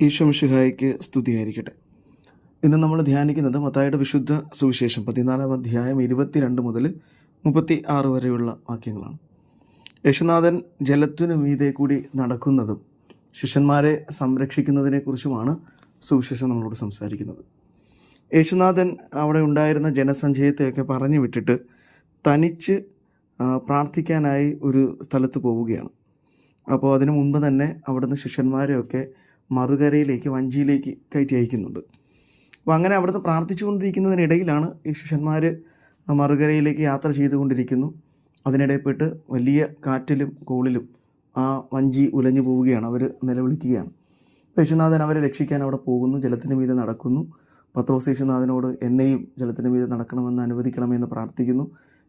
ഈശോ മിശിഹായ്ക്ക് സ്തുതിയായിരിക്കട്ടെ. ഇന്ന് നമ്മൾ ധ്യാനിക്കുന്നത് മത്തായിയുടെ വിശുദ്ധ സുവിശേഷം 14 അധ്യായം 22 മുതൽ 36 വരെയുള്ള വാക്യങ്ങളാണ്. യേശുനാഥൻ ജലത്തിനു മീതെ കൂടി നടക്കുന്നതും ശിഷ്യന്മാരെ സംരക്ഷിക്കുന്നതിനെക്കുറിച്ചുമാണ് സുവിശേഷം നമ്മളോട് സംസാരിക്കുന്നത്. യേശുനാഥൻ അവിടെ ഉണ്ടായിരുന്ന ജനസഞ്ചയത്തെയൊക്കെ പറഞ്ഞു വിട്ടിട്ട് തനിച്ച് പ്രാർത്ഥിക്കാനായി ഒരു സ്ഥലത്ത് പോവുകയാണ്. അപ്പോൾ അതിനു മുൻപ് തന്നെ അവിടുന്ന് ശിഷ്യന്മാരെയൊക്കെ മറുകരയിലേക്ക്, വഞ്ചിയിലേക്ക് കയറ്റി അയക്കുന്നുണ്ട്. അപ്പോൾ അങ്ങനെ അവിടുന്ന് പ്രാർത്ഥിച്ചുകൊണ്ടിരിക്കുന്നതിനിടയിലാണ് ഈ ശിഷ്യന്മാർ മറുകരയിലേക്ക് യാത്ര ചെയ്തുകൊണ്ടിരിക്കുന്നു. അതിനിടയിൽപ്പെട്ട് വലിയ കാറ്റിലും കോളിലും ആ വഞ്ചി ഉലഞ്ഞു പോവുകയാണ്. അവർ നിലവിളിക്കുകയാണ്. യേശുനാഥൻ അവരെ രക്ഷിക്കാൻ അവിടെ പോകുന്നു, ജലത്തിന് മീതെ നടക്കുന്നു. പത്രോസ് യേശുനാഥനോട് എന്നെയും ജലത്തിന് മീതെ നടക്കണമെന്ന് അനുവദിക്കണമെന്ന് പ്രാർത്ഥിക്കുന്നു.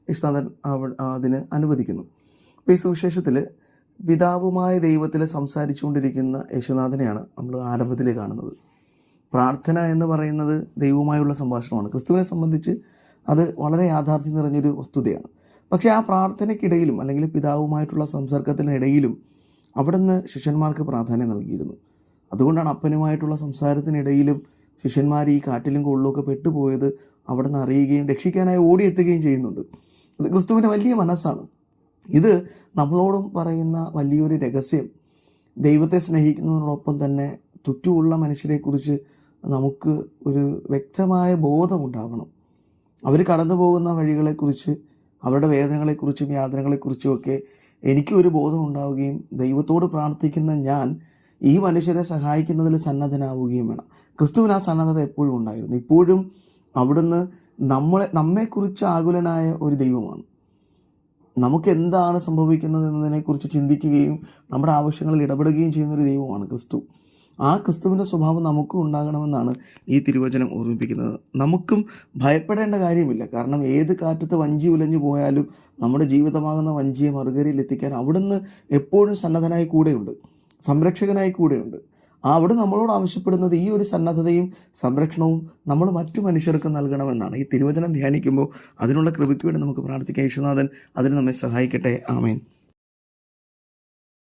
യേശുനാഥൻ അതിന് അനുവദിക്കുന്നു. അപ്പോൾ ഈ സുവിശേഷത്തിൽ പിതാവുമായ ദൈവത്തിൽ സംസാരിച്ചുകൊണ്ടിരിക്കുന്ന യേശുനാഥനെയാണ് നമ്മൾ ആരംഭത്തിൽ കാണുന്നത്. പ്രാർത്ഥന എന്ന് പറയുന്നത് ദൈവവുമായുള്ള സംഭാഷണമാണ്. ക്രിസ്തുവിനെ സംബന്ധിച്ച് അത് വളരെ യാഥാർത്ഥ്യം നിറഞ്ഞൊരു വസ്തുതയാണ്. പക്ഷേ ആ പ്രാർത്ഥനയ്ക്കിടയിലും അല്ലെങ്കിൽ പിതാവുമായിട്ടുള്ള സംസർഗത്തിനിടയിലും അവിടുന്ന് ശിഷ്യന്മാർക്ക് പ്രാധാന്യം നൽകിയിരുന്നു. അതുകൊണ്ടാണ് അപ്പനുമായിട്ടുള്ള സംസാരത്തിനിടയിലും ശിഷ്യന്മാർ ഈ കാറ്റിലും കൊള്ളിലുമൊക്കെ പെട്ടുപോയത് അവിടുന്ന് അറിയുകയും രക്ഷിക്കാനായി ഓടിയെത്തുകയും ചെയ്യുന്നുണ്ട്. അത് ക്രിസ്തുവിൻ്റെ വലിയ മനസ്സാണ്. ഇത് നമ്മളോടും പറയുന്ന വലിയൊരു രഹസ്യം. ദൈവത്തെ സ്നേഹിക്കുന്നതിനോടൊപ്പം തന്നെ ചുറ്റുമുള്ള മനുഷ്യരെക്കുറിച്ച് നമുക്ക് ഒരു വ്യക്തമായ ബോധമുണ്ടാകണം. അവർ കടന്നു പോകുന്ന വഴികളെക്കുറിച്ച്, അവരുടെ വേദനകളെക്കുറിച്ചും യാതനകളെക്കുറിച്ചുമൊക്കെ എനിക്കൊരു ബോധം ഉണ്ടാവുകയും ദൈവത്തോട് പ്രാർത്ഥിക്കുന്ന ഞാൻ ഈ മനുഷ്യരെ സഹായിക്കുന്നതിൽ സന്നദ്ധനാവുകയും വേണം. ക്രിസ്തുവിന് ആ സന്നദ്ധത എപ്പോഴും ഉണ്ടായിരുന്നു. ഇപ്പോഴും അവിടുന്ന് നമ്മെക്കുറിച്ച് ആകുലനായ ഒരു ദൈവമാണ്. നമുക്ക് എന്താണ് സംഭവിക്കുന്നത് എന്നതിനെക്കുറിച്ച് ചിന്തിക്കുകയും നമ്മുടെ ആവശ്യങ്ങളിൽ ഇടപെടുകയും ചെയ്യുന്നൊരു ദൈവമാണ് ക്രിസ്തു. ആ ക്രിസ്തുവിൻ്റെ സ്വഭാവം നമുക്കും ഉണ്ടാകണമെന്നാണ് ഈ തിരുവചനം ഓർമ്മിപ്പിക്കുന്നത്. നമുക്കും ഭയപ്പെടേണ്ട കാര്യമില്ല. കാരണം ഏത് കാറ്റത്ത് വഞ്ചി ഉലഞ്ഞു പോയാലും നമ്മുടെ ജീവിതമാകുന്ന വഞ്ചിയെ മറുകരയിൽ എത്തിക്കാൻ അവിടുന്ന് എപ്പോഴും സന്നദ്ധനായി കൂടെയുണ്ട്, സംരക്ഷകനായി കൂടെയുണ്ട്. അവിടെ നമ്മളോട് ആവശ്യപ്പെടുന്നത് ഈ ഒരു സന്നദ്ധതയും സംരക്ഷണവും നമ്മൾ മറ്റു മനുഷ്യർക്ക് നൽകണമെന്നാണ്. ഈ തിരുവചനം ധ്യാനിക്കുമ്പോൾ അതിനുള്ള കൃപയ്ക്ക് വേണ്ടി നമുക്ക് പ്രാർത്ഥിക്കാം. യേശുനാഥൻ അതിന് നമ്മെ സഹായിക്കട്ടെ. ആമേൻ.